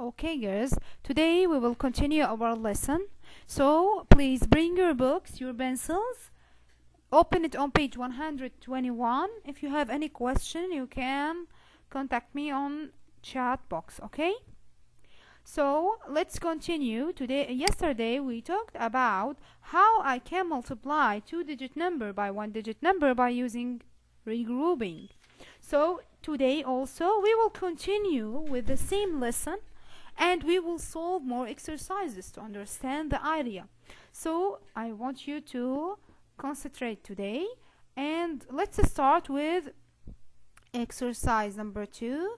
Okay, girls, today we will continue our lesson. So please bring your books, your pencils, open it on page 121. If you have any question, you can contact me on chat box, okay? So let's continue. Yesterday we talked about how I can multiply two-digit number by one-digit number by using regrouping. So today also we will continue with the same lesson, and we will solve more exercises to understand the idea. So I want you to concentrate today, and let's start with exercise number 2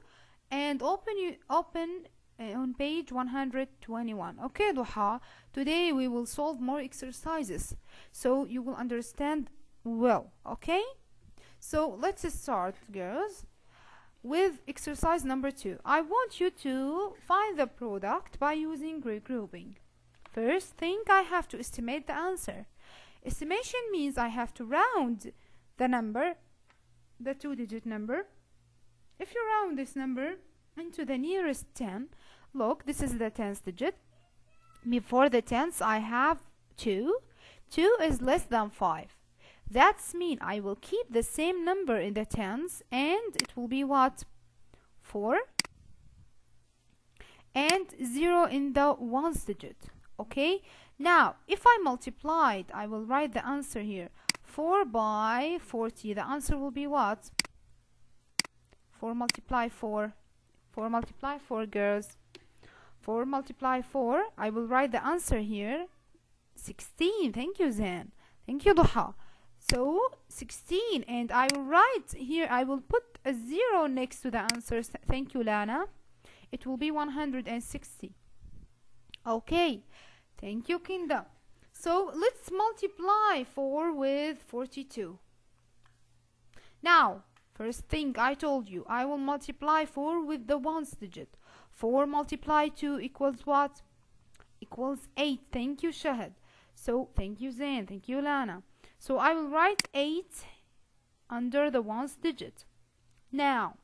and open on page 121. Okay, Duha, today we will solve more exercises so you will understand well. Okay, so let's start, girls, with exercise number 2. I want you to find the product by using regrouping. First thing, I have to estimate the answer. Estimation means I have to round the number, the two-digit number. If you round this number into the nearest 10, look, this is the 10th digit. Before the tens I have 2. 2 is less than 5. That's mean I will keep the same number in the tens, and it will be what? 4 and 0 in the ones digit. Okay, now if I multiplied, I will write the answer here. 4 by 40, the answer will be what? 4 multiply 4. 4 multiply 4, girls. 4 multiply 4, I will write the answer here. 16. Thank you, Zan. Thank you, Duha. So 16, and I will write here, I will put a 0 next to the answer. Thank you, Lana. It will be 160. Okay, thank you, Kinda. So let's multiply 4 with 42. Now, first thing I told you, I will multiply 4 with the ones digit. 4 multiply 2 equals what? Equals 8. Thank you, Shahad. So thank you, Zain. Thank you, Lana. So I will write 8 under the ones digit. Now,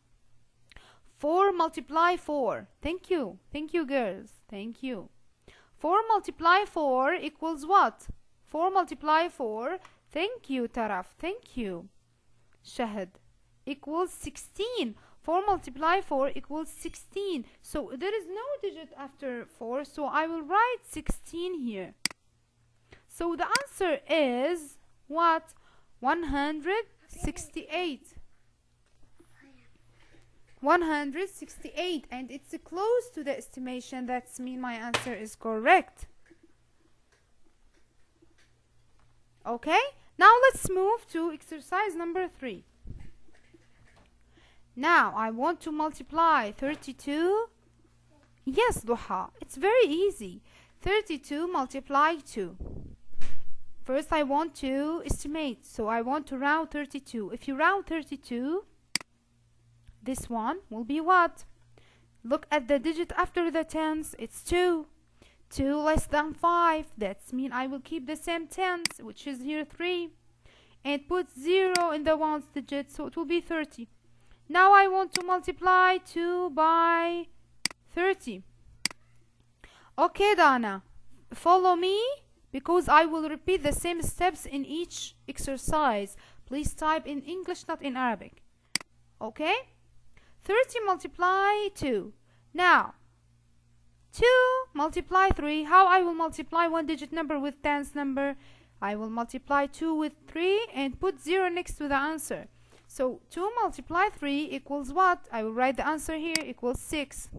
4 multiply 4. Thank you. Thank you, girls. Thank you. 4 multiply 4 equals what? 4 multiply 4. Thank you, Taraf. Thank you, Shahad. Equals 16. 4 multiply 4 equals 16. So there is no digit after 4, so I will write 16 here. So the answer is what? 168. 168, and it's close to the estimation. That's mean my answer is correct. Okay, now let's move to exercise number 3. Now I want to multiply 32. Yes, Duha, it's very easy. 32 multiply 2. First I want to estimate, so I want to round 32. If you round 32, this one will be what? Look at the digit after the tens. It's 2. 2 less than 5. That's mean I will keep the same tens, which is here 3, and put 0 in the ones digit, so it will be 30. Now I want to multiply 2 by 30. Okay, Dana, follow me, because I will repeat the same steps in each exercise. Please type in English, not in Arabic. Okay? 30 multiply 2. Now, 2 multiply 3. How I will multiply one digit number with tens number? I will multiply 2 with 3 and put 0 next to the answer. So 2 multiply 3 equals what? I will write the answer here, equals 6.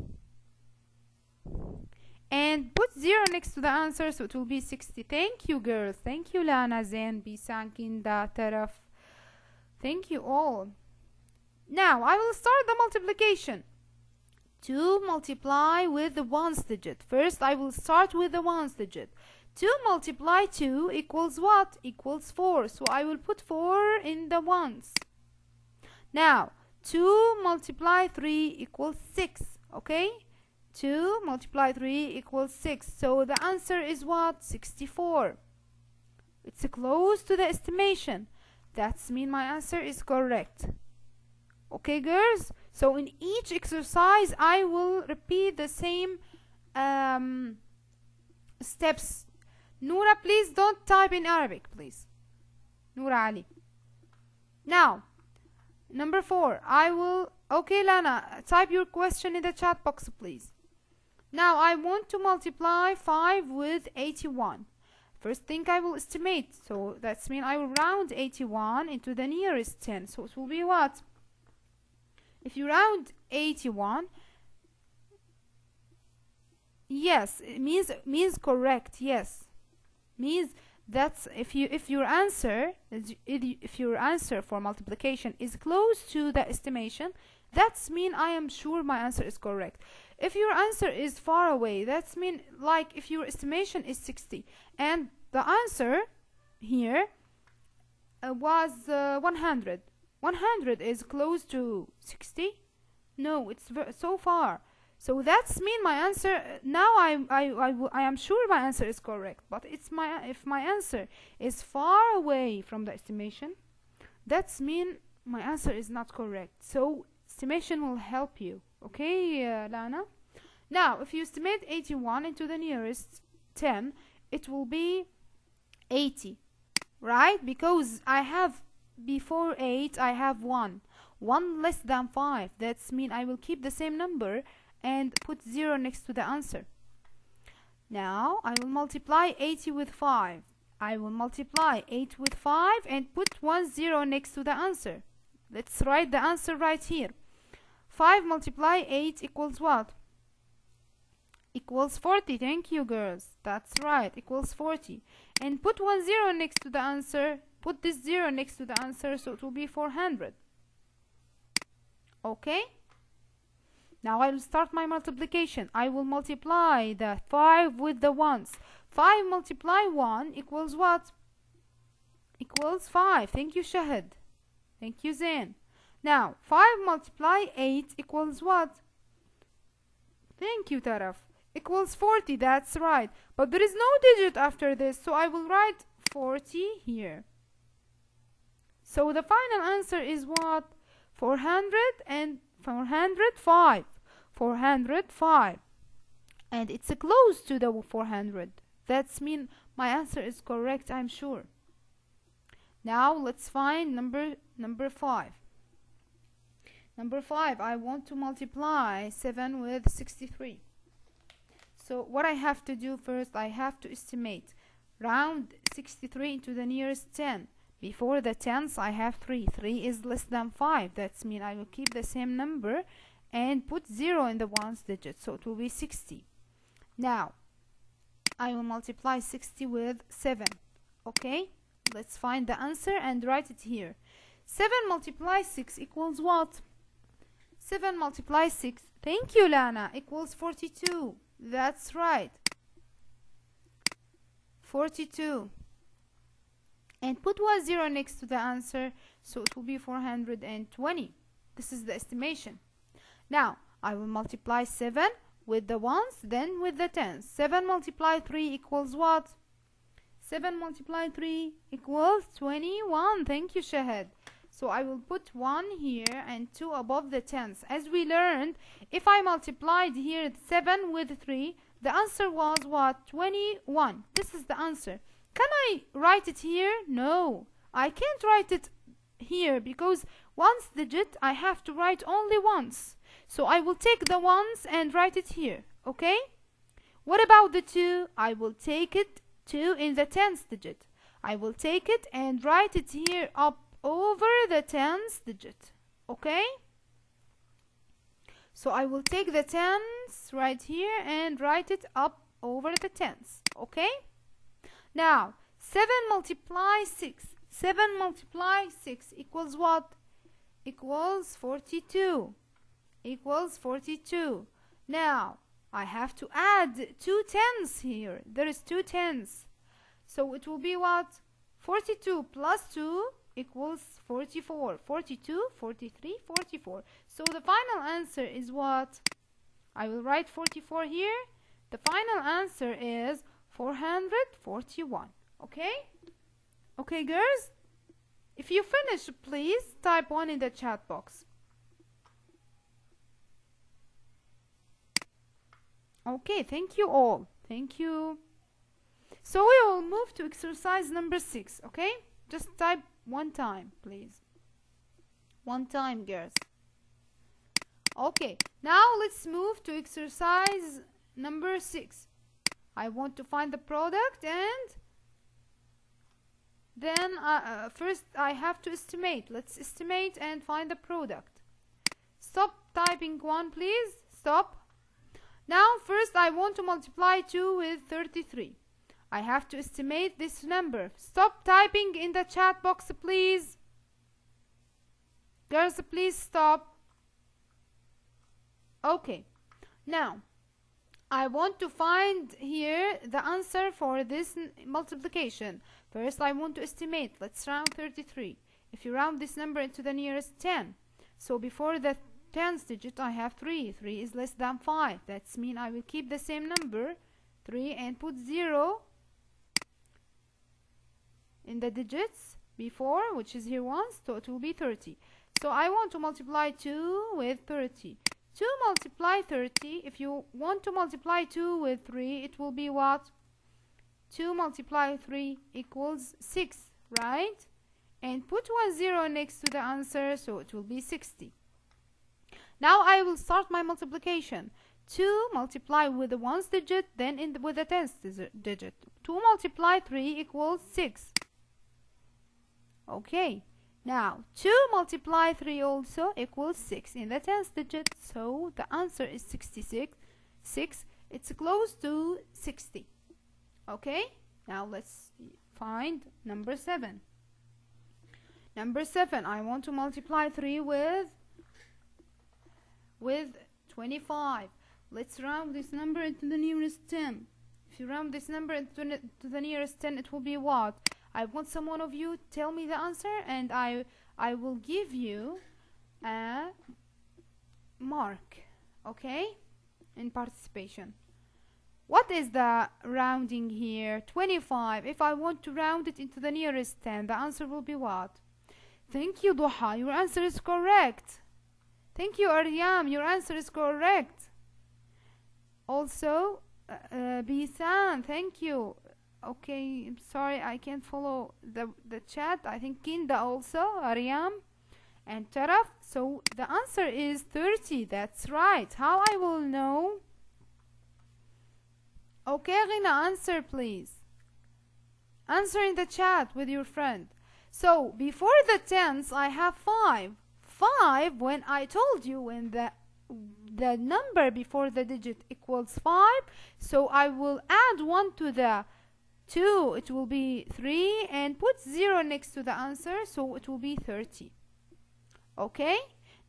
And put 0 next to the answer, so it will be 60. Thank you, girls. Thank you, Lana, Zain, Bisan, Kinda, Taraf. Thank you all. Now I will start the multiplication. 2 multiply with the ones digit. First I will start with the ones digit. 2 multiply 2 equals what? Equals 4. So I will put 4 in the ones. Now 2 multiply 3 equals 6. Okay? 2 multiply 3 equals 6. So the answer is what? 64. It's close to the estimation. That's mean my answer is correct. Okay, girls? So in each exercise I will repeat the same steps. Noura, please don't type in Arabic, please. Noura Ali. Now, number 4, okay, Lana, type your question in the chat box, please. Now, I want to multiply 5 with 81. First thing I will estimate. So, that's mean I will round 81 into the nearest 10. So, it will be what? If you round 81, yes, it means correct, yes. Means that's if your answer for multiplication is close to the estimation, that's mean I am sure my answer is correct. If your answer is far away, that's mean like if your estimation is 60 and the answer here was 100. 100 is close to 60? No, it's so far. So that's mean my answer now I am sure my answer is correct, but if my answer is far away from the estimation, that's mean my answer is not correct. So estimation will help you. Okay, Lana? Now, if you estimate 81 into the nearest 10, it will be 80, right? Because I have before 8 I have 1 less than 5. That's mean I will keep the same number and put 0 next to the answer. Now I will multiply 80 with 5. I will multiply 8 with 5 and put 1 0 next to the answer. Let's write the answer right here. 5 multiply 8 equals what? Equals 40. Thank you, girls. That's right, equals 40. And put 1 0 next to the answer. Put this 0 next to the answer, so it will be 400. Okay? Now I will start my multiplication. I will multiply the 5 with the 1s. 5 multiply 1 equals what? Equals 5. Thank you, Shahid. Thank you, Zain. Now, 5 multiply 8 equals what? Thank you, Taraf. Equals 40. That's right. But there is no digit after this, so I will write 40 here. So the final answer is what? 400 and 405. 405. And it's close to the 400. That's mean my answer is correct, I'm sure. Now let's find number 5. Number 5, I want to multiply 7 with 63. So what I have to do first, I have to estimate. Round 63 into the nearest 10. Before the tens, I have 3. 3 is less than 5. That's mean I will keep the same number and put 0 in the ones digit. So it will be 60. Now, I will multiply 60 with 7. Okay? Let's find the answer and write it here. 7 multiply 6 equals what? 7 multiply 6. Thank you, Lana. Equals 42. That's right. 42. And put 1 0 next to the answer, so it will be 420. This is the estimation. Now, I will multiply 7 with the ones, then with the tens. 7 multiply 3 equals what? 7 multiply 3 equals 21. Thank you, Shahid. So I will put 1 here and 2 above the tens. As we learned, if I multiplied here 7 with 3, the answer was what? 21. This is the answer. Can I write it here? No, I can't write it here because ones digit I have to write only once. So I will take the ones and write it here. Okay? What about the 2? I will take it 2 in the tens digit. I will take it and write it here up over the tens digit. Okay? So I will take the tens right here and write it up over the tens. Okay? Now, 7 multiply 6. 7 multiply 6 equals what? Equals 42. Equals 42. Now, I have to add 2 tens here. There is 2 tens. So it will be what? 42 plus 2 equals 44. 42, 43, 44. So the final answer is what? I will write 44 here. The final answer is 441. Okay? Okay, girls? If you finish, please type 1 in the chat box. Okay, thank you all. Thank you. So we will move to exercise number 6, okay? Just type one time, please. One time, girls. Okay, now let's move to exercise number 6. I want to find the product, and then first I have to estimate. Let's estimate and find the product. Stop typing 1, please. Stop. Now first I want to multiply 2 with 33. I have to estimate this number. Stop typing in the chat box, please. Girls, please stop. Okay. Now, I want to find here the answer for this multiplication. First, I want to estimate. Let's round 33. If you round this number into the nearest 10. So before the 10th digit, I have 3. 3 is less than 5. That's mean I will keep the same number, 3, and put 0 in the digits before, which is here once, so it will be 30. So I want to multiply 2 with 30. 2 multiply 30. If you want to multiply 2 with 3, it will be what? 2 multiply 3 equals 6, right? And put 1 0 next to the answer, so it will be 60. Now I will start my multiplication. 2 multiply with the 1st digit, then with the 10th digit. 2 multiply 3 equals 6. Okay. Now 2 multiply 3 also equals 6 in the 10th digit. So the answer is 66. 6. It's close to 60. Okay. Now let's find number 7. Number 7. I want to multiply 3 with 25. Let's round this number into the nearest 10. If you round this number into the nearest 10, it will be what? I want some one of you tell me the answer, and I will give you a mark, okay, in participation. What is the rounding here? 25. If I want to round it into the nearest 10, the answer will be what? Thank you, Duha. Your answer is correct. Thank you, Aryam. Your answer is correct. Also, Bisan, thank you. Okay, I'm sorry I can't follow the chat. I think Kinda also, Aryam and Taraf. So the answer is 30. That's right. How I will know? Okay, Rina, answer please. Answer in the chat with your friend. So before the tens, I have 5. 5, when I told you when the number before the digit equals 5, so I will add 1 to the 2, it will be 3, and put 0 next to the answer, so it will be 30. Okay?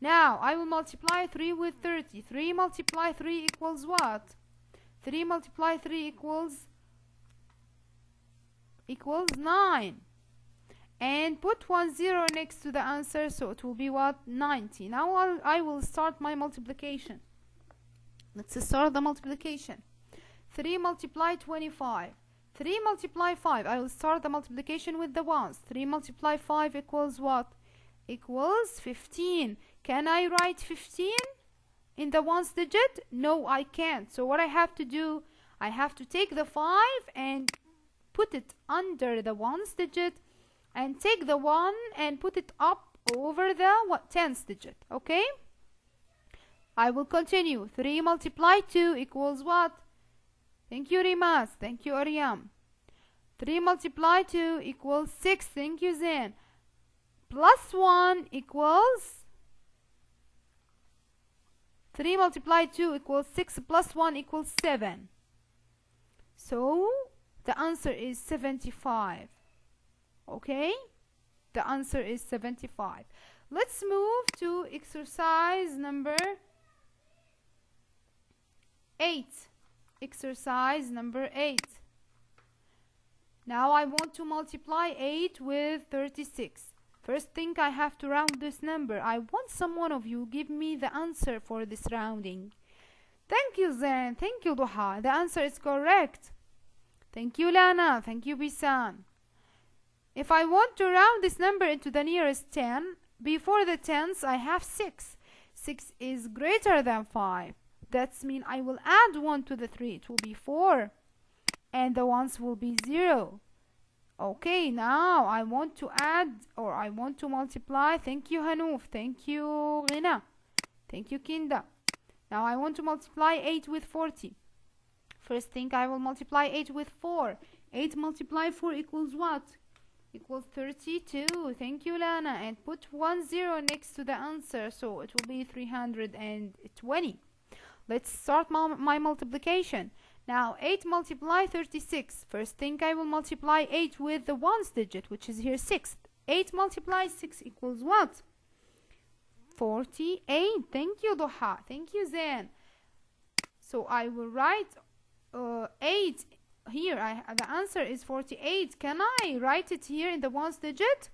Now, I will multiply 3 with 30. 3 multiply 3 equals what? 3 multiply 3 equals 9. And put 1 0 next to the answer, so it will be what? 90. Now I will start my multiplication. Let's start the multiplication. 3 multiply 25. 3 multiply 5. I will start the multiplication with the ones. 3 multiply 5 equals what? Equals 15. Can I write 15 in the ones digit? No, I can't. So what I have to do, I have to take the 5 and put it under the ones digit, and take the 1 and put it up over the 10th digit. Okay? I will continue. 3 multiply 2 equals what? Thank you, Rimas. Thank you, Aryam. 3 multiply 2 equals 6. Thank you, Zain. Plus 1 equals 3 multiply 2 equals 6 plus 1 equals 7. So the answer is 75. Okay? The answer is 75. Let's move to exercise number 8. Exercise number 8. Now I want to multiply 8 with 36. First thing, I have to round this number. I want some one of you give me the answer for this rounding. Thank you, Zain. Thank you, Duha. The answer is correct. Thank you, Lana. Thank you, Bisan. If I want to round this number into the nearest 10, before the tens I have 6. 6 is greater than 5. That's mean I will add 1 to the 3. It will be 4. And the ones will be 0. Okay, now I want to add, or I want to multiply. Thank you, Hanouf. Thank you, Rina. Thank you, Kinda. Now I want to multiply 8 with 40. First thing, I will multiply 8 with 4. 8 multiplied 4 equals what? Equals 32. Thank you, Lana. And put 1 0 next to the answer, so it will be 320. Let's start my multiplication. Now 8 multiply 36. First thing, I will multiply 8 with the ones digit, which is here 6. 8 multiply 6 equals what? 48. Thank you, Duha. Thank you, Zan. So I will write 8 here. The answer is 48. Can I write it here in the ones digit?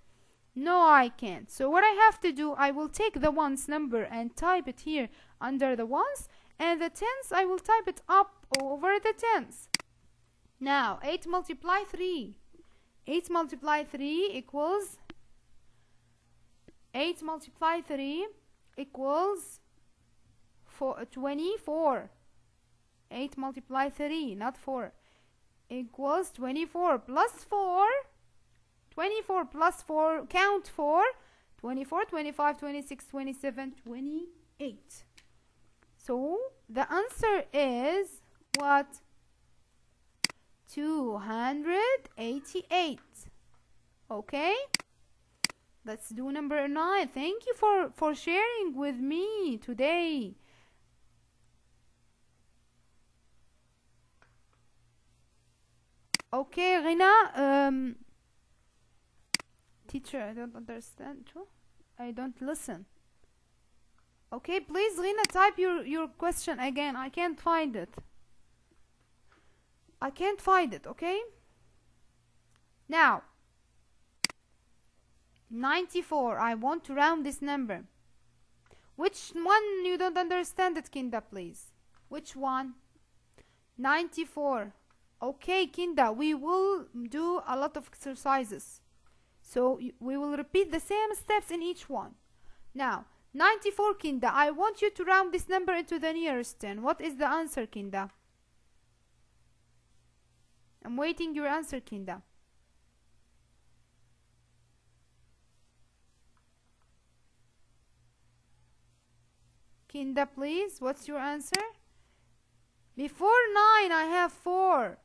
No, I can't. So what I have to do, I will take the ones number and type it here under the ones, and the tens I will type it up over the tens. Now 8 multiply 3. 8 multiply 3 equals 8 multiply 3 equals 24. 8 multiply 3, not 4, equals 24 plus 4. 24 plus 4, count 4. 24, 25, 26, 27, 28. So the answer is what? 288. Okay, let's do number 9. Thank you for sharing with me today. Okay, Rina, teacher, I don't understand too. I don't listen. Okay, please, Rina, type your question again. I can't find it. I can't find it, okay? Now, 94. I want to round this number. Which one you don't understand it, Kinda, please? Which one? 94. Okay, Kinda, we will do a lot of exercises. So we will repeat the same steps in each one. Now, 94, Kinda, I want you to round this number into the nearest 10. What is the answer, Kinda? I'm waiting your answer, Kinda. Kinda, please, what's your answer? Before 9, I have 4.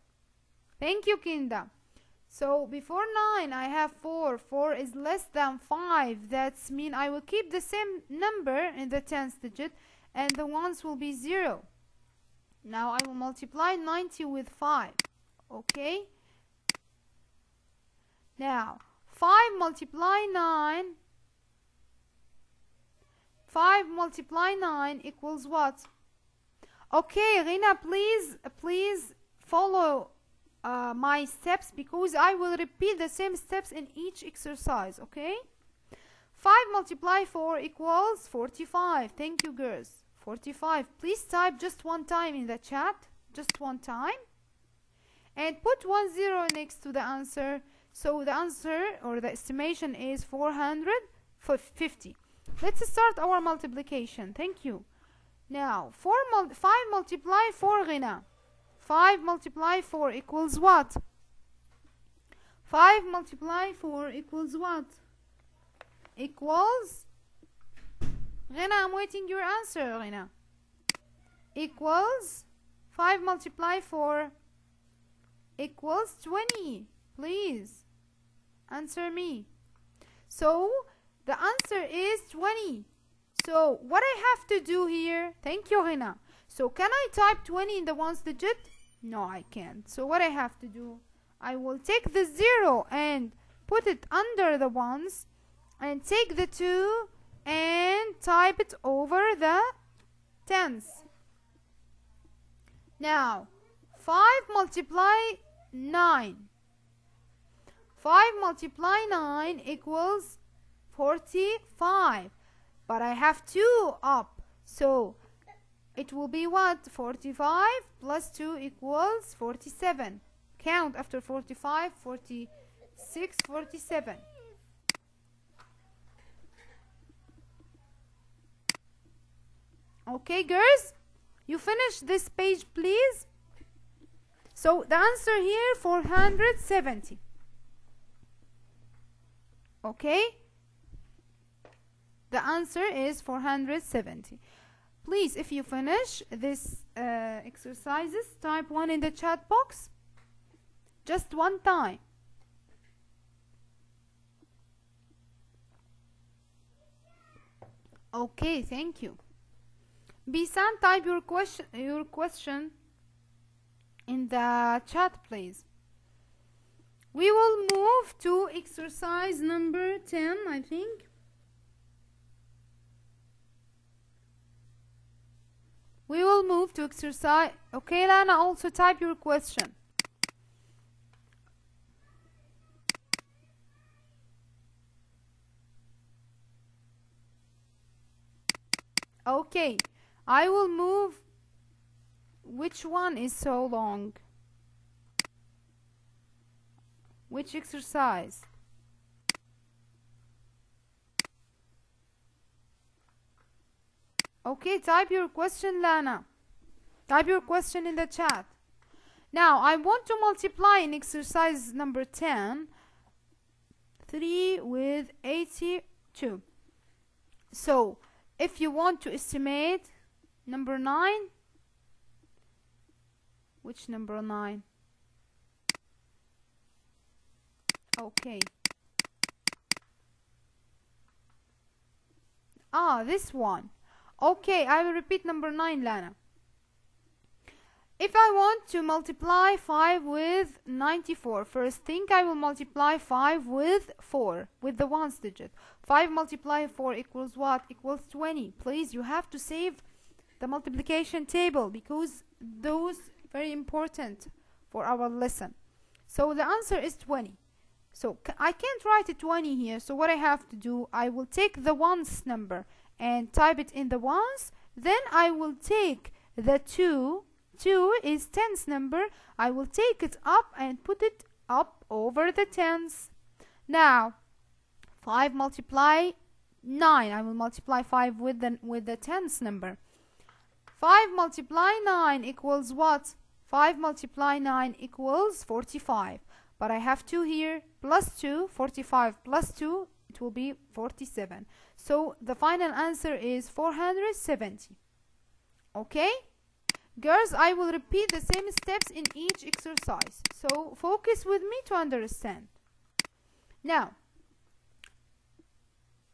Thank you, Kinda. So before 9, I have 4. 4 is less than 5. That's mean I will keep the same number in the tens digit, and the ones will be 0. Now I will multiply 90 with 5. Okay? Now, 5 multiply 9. 5 multiply 9 equals what? Okay, Rina, please follow my steps, because I will repeat the same steps in each exercise, okay? 5 multiply 4 equals 45. Thank you, girls. 45. Please type just one time in the chat, just one time, and put 1 0 next to the answer. So the answer, or the estimation, is 450. Let's start our multiplication. Thank you. Now 5 multiply 4, Rina. 5 multiply 4 equals what? 5 multiply 4 equals what? Equals, Rina, I'm waiting your answer, Rina. Equals 5 multiply 4 equals 20. Please answer me. So the answer is 20. So what I have to do here, thank you, Rina. So can I type 20 in the ones digit? No, I can't. So what I have to do, I will take the 0 and put it under the ones, and take the 2 and type it over the tens. Now 5 multiply 9. 5 multiply 9 equals 45. But I have 2 up, so it will be what? 45 plus 2 equals 47. Count after 45, 46, 47. Okay, girls? You finish this page, please. So the answer here 470. Okay? The answer is 470. Please, if you finish this exercises, type 1 in the chat box. Just one time. Okay, thank you. Bisan, type your question in the chat, please. We will move to exercise number 10, I think. We will move to exercise. Okay, Lana, also type your question. Okay, I will move. Which one is so long? Which exercise? Okay, type your question, Lana. Type your question in the chat. Now, I want to multiply in exercise number 10, 3 with 82. So, if you want to estimate number 9, which number 9? Okay. This one. Okay, I will repeat number 9, Lana. If I want to multiply 5 with 94, first thing I will multiply 5 with 4, with the ones digit. 5 multiplied 4 equals what? Equals 20. Please, you have to save the multiplication table because those very important for our lesson. So the answer is 20. So I can't write a 20 here. So what I have to do, I will take the ones number and type it in the ones. Then I will take the 2. 2 is tens number. I will take it up and put it up over the tens. Now 5 multiply 9. I will multiply 5 with the tens number. 5 multiply 9 equals what? 5 multiply 9 equals 45. But I have 2 here, plus 2, 45 plus 2, it will be 47. So the final answer is 470. Okay? Girls, I will repeat the same steps in each exercise. So focus with me to understand. Now,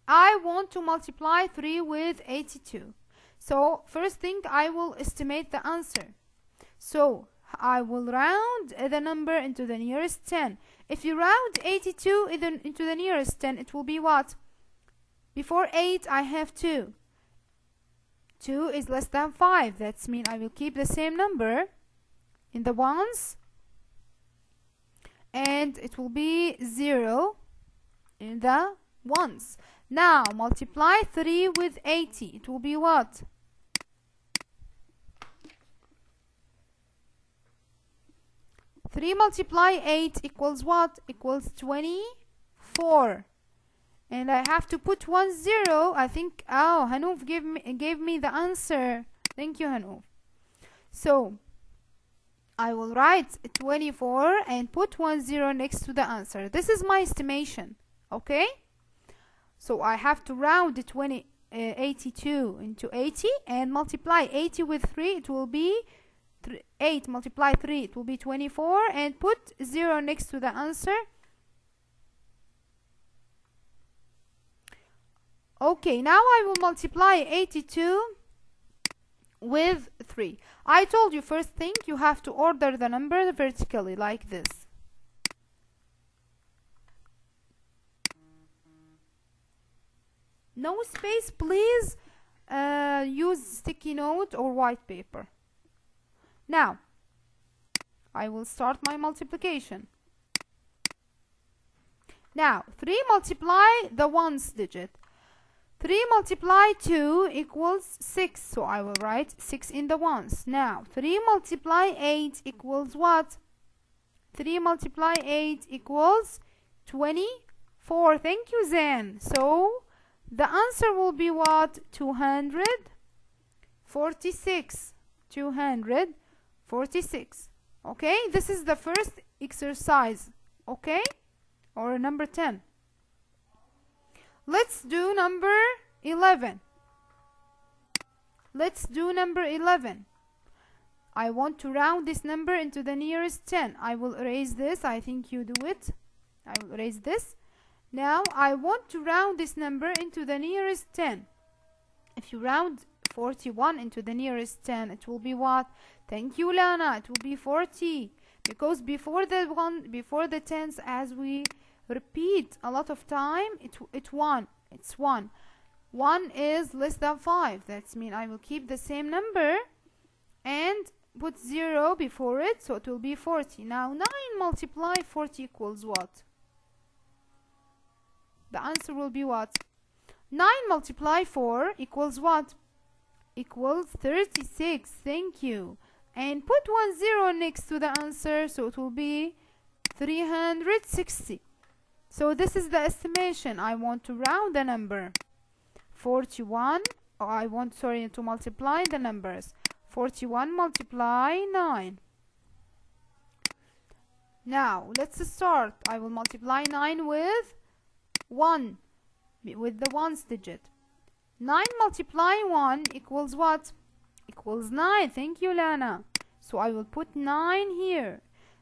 I want to multiply 3 with 82. So first thing, I will estimate the answer. So I will round the number into the nearest 10. If you round 82 into the nearest 10, it will be what? Before 8, I have 2. 2 is less than 5. That means I will keep the same number in the ones. And it will be 0 in the ones. Now, multiply 3 with 80. It will be what? 3 multiply 8 equals what? Equals 24. And I have to put 1 0. I think, Hanouf gave me the answer. Thank you, Hanouf. So, I will write 24 and put 1 0 next to the answer. This is my estimation. Okay? So, I have to round 82 into 80 and multiply 80 with 3. It will be 8 multiply 3, it will be 24, and put 0 next to the answer. Okay, now I will multiply 82 with 3. I told you first thing, you have to order the number vertically like this. No space, please. Use sticky note or white paper. Now, I will start my multiplication. Now, 3 multiply the ones digit. 3 multiply 2 equals 6. So I will write 6 in the ones. Now, 3 multiply 8 equals what? 3 multiply 8 equals 24. Thank you, Zen. So, the answer will be what? 246. 246. Okay, this is the first exercise. Okay, or number 10. Let's do number 11. Let's do number 11. I want to round this number into the nearest 10. I will erase this. I think you do it. I will erase this. Now I want to round this number into the nearest 10. If you round 41 into the nearest 10, it will be what? Thank you, Lana. It will be 40. Because before the tens, as we repeat a lot of time, it's 1. 1 is less than 5. That means I will keep the same number and put 0 before it, so it will be 40. Now 9 multiply 40 equals what? The answer will be what? 9 multiply 4 equals what? Equals 36. Thank you. And put 1 0 next to the answer, so it will be 360. So this is the estimation. I want to round the number. 41, or I want, sorry, to multiply the numbers. 41 multiply 9. Now, let's start. I will multiply 9 with 1, with the ones digit. 9 multiply 1 equals what? Equals 9. Thank you, Lana. So I will put 9 here.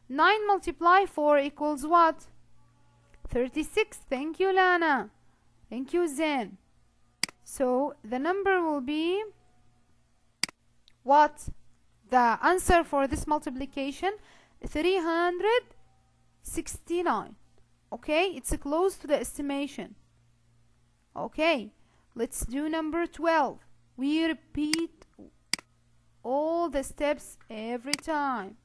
9 multiply 4 equals what? 36. Thank you, Lana. Thank you, Zen. So the number will be what? The answer for this multiplication, 369. Okay, it's close to the estimation. Okay, let's do number 12. We repeat all the steps every time.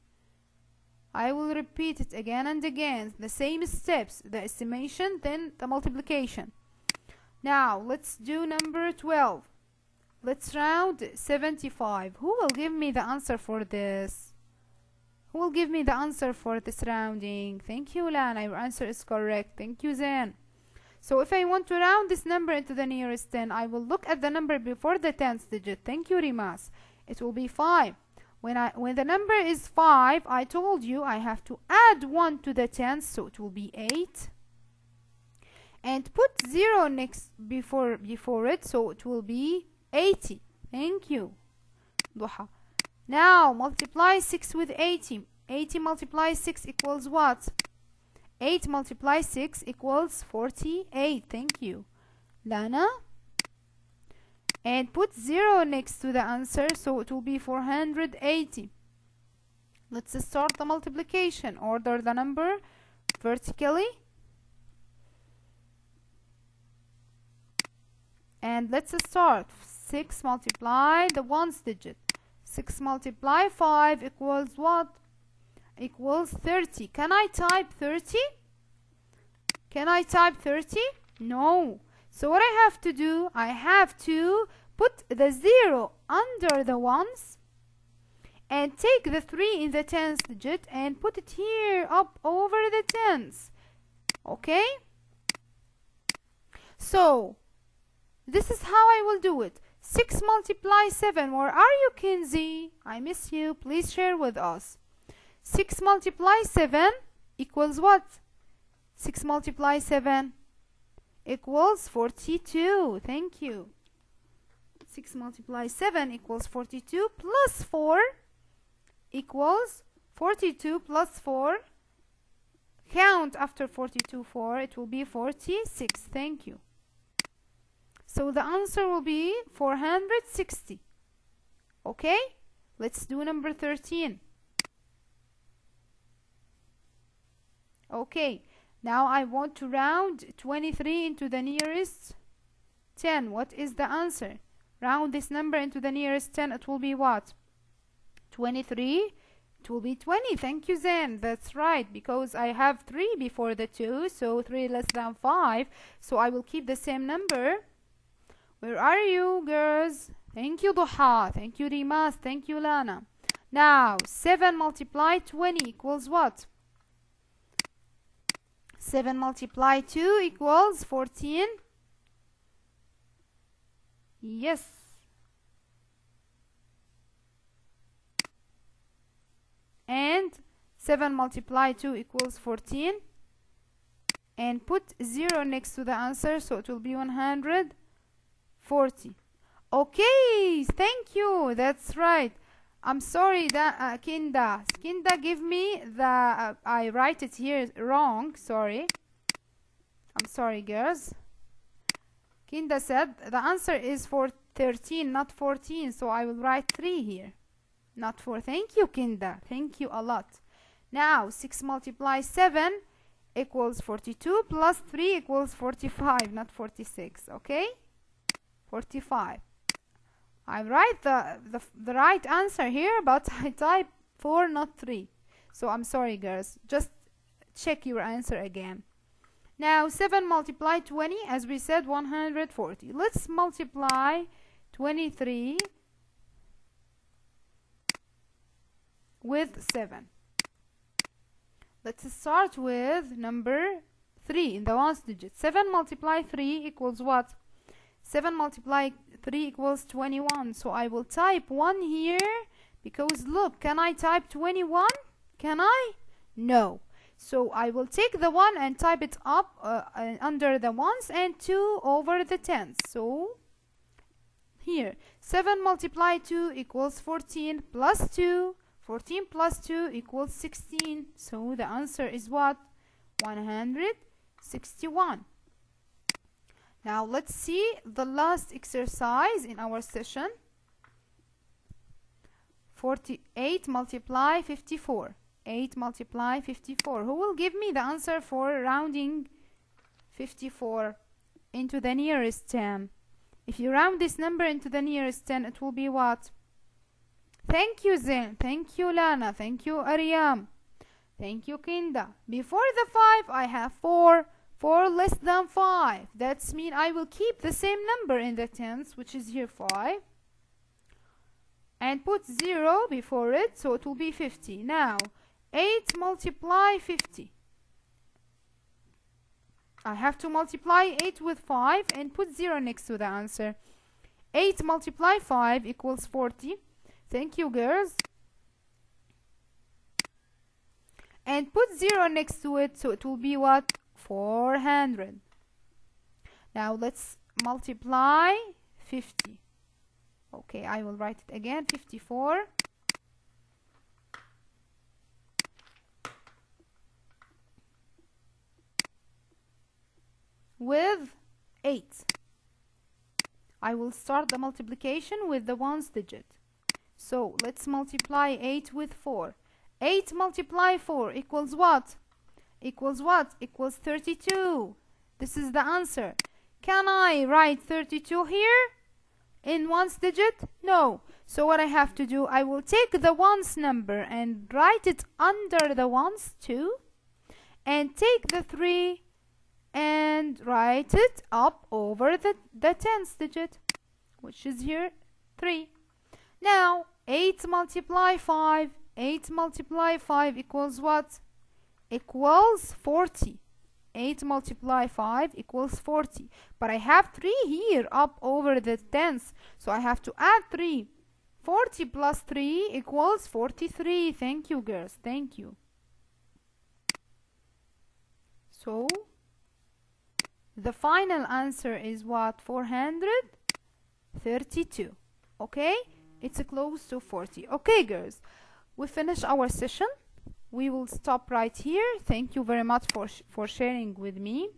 I will repeat it again and again. The same steps, the estimation, then the multiplication. Now, let's do number 12. Let's round 75. Who will give me the answer for this? Who will give me the answer for this rounding? Thank you, Lana. Your answer is correct. Thank you, Zen. So if I want to round this number into the nearest 10, I will look at the number before the 10th digit. Thank you, Rimas. It will be 5. When the number is 5, I told you I have to add 1 to the 10th, so it will be 8. And put 0 next before it, so it will be 80. Thank you, Duha. Now multiply 6 with 80. 80 multiply 6 equals what? 8 multiply 6 equals 48. Thank you, Lana. And put 0 next to the answer, so it will be 480. Let's start the multiplication. Order the number vertically. And let's start. 6 multiply the ones digit. 6 multiply 5 equals what? Equals 30. Can I type 30? Can I type 30? No. So what I have to do, I have to put the 0 under the ones and take the 3 in the 10th digit and put it here up over the 10s. Okay? So this is how I will do it. 6 multiply 7. Where are you, Kinsey? I miss you. Please share with us. 6 multiply 7 equals what? 6 multiply 7 equals 42. Thank you. 6 multiply 7 equals 42 plus 4 equals 42 plus 4. Count after 42 4. It will be 46. Thank you. So the answer will be 460. Okay? Let's do number 13. Okay. Now I want to round 23 into the nearest 10. What is the answer? Round this number into the nearest 10. It will be what? 23. It will be 20. Thank you, Zen. That's right, because I have 3 before the 2, so 3 less than 5. So I will keep the same number. Where are you, girls? Thank you, Duha. Thank you, Rimas. Thank you, Lana. Now, 7 multiply 20 equals what? 7 multiply 2 equals 14. Yes. 7 multiply 2 equals 14. And put 0 next to the answer, so it will be 140. Okay, thank you. That's right. I'm sorry that Kinda give me the I write it here wrong. Sorry. I'm sorry, girls. Kinda said the answer is for 13, not 14, so I will write 3 here, not 4. Thank you, Kinda. Thank you a lot. Now 6 multiply 7 equals 42 plus 3 equals 45, not 46. Okay, 45. I write the right answer here, but I type 4, not 3. So I'm sorry, girls. Just check your answer again. Now 7 multiply 20, as we said, 140. Let's multiply 23 with 7. Let's start with number 3 in the ones digit. 7 multiply 3 equals what? 7 multiply 3 equals 21. So I will type 1 here, because look, can I type 21? Can I? No. So I will take the 1 and type it up under the ones, and 2 over the tens. So here 7 multiply 2 equals 14 plus 2. 14 plus 2 equals 16. So the answer is what? 161. Now let's see the last exercise in our session. 48 multiply 54. 8 multiply 54. Who will give me the answer for rounding 54 into the nearest 10? If you round this number into the nearest 10, it will be what? Thank you, Zain. Thank you, Lana. Thank you, Ariam. Thank you, Kinda. Before the 5, I have 4. 4 less than 5. That's mean I will keep the same number in the tens, which is here 5. And put 0 before it, so it will be 50. Now, 8 multiply 50. I have to multiply 8 with 5 and put 0 next to the answer. 8 multiply 5 equals 40. Thank you, girls. And put 0 next to it, so it will be what? 400. Now let's multiply 50. Okay, I will write it again. 54 with 8. I will start the multiplication with the ones digit. So let's multiply 8 with 4. 8 multiply 4 equals what? Equals what? Equals 32. This is the answer. Can I write 32 here in ones digit? No. So what I have to do, I will take the ones number and write it under the ones 2, and take the 3 and write it up over the tens digit, which is here 3. Now 8 multiply 5. 8 multiply 5 equals what? Equals 40. 8 multiply 5 equals 40. But I have 3 here up over the tens, so I have to add 3. 40 plus 3 equals 43. Thank you, girls. Thank you. So the final answer is what? 432. Okay? It's close to 40. Okay, girls. We finish our session. We will stop right here. Thank you very much for sharing with me.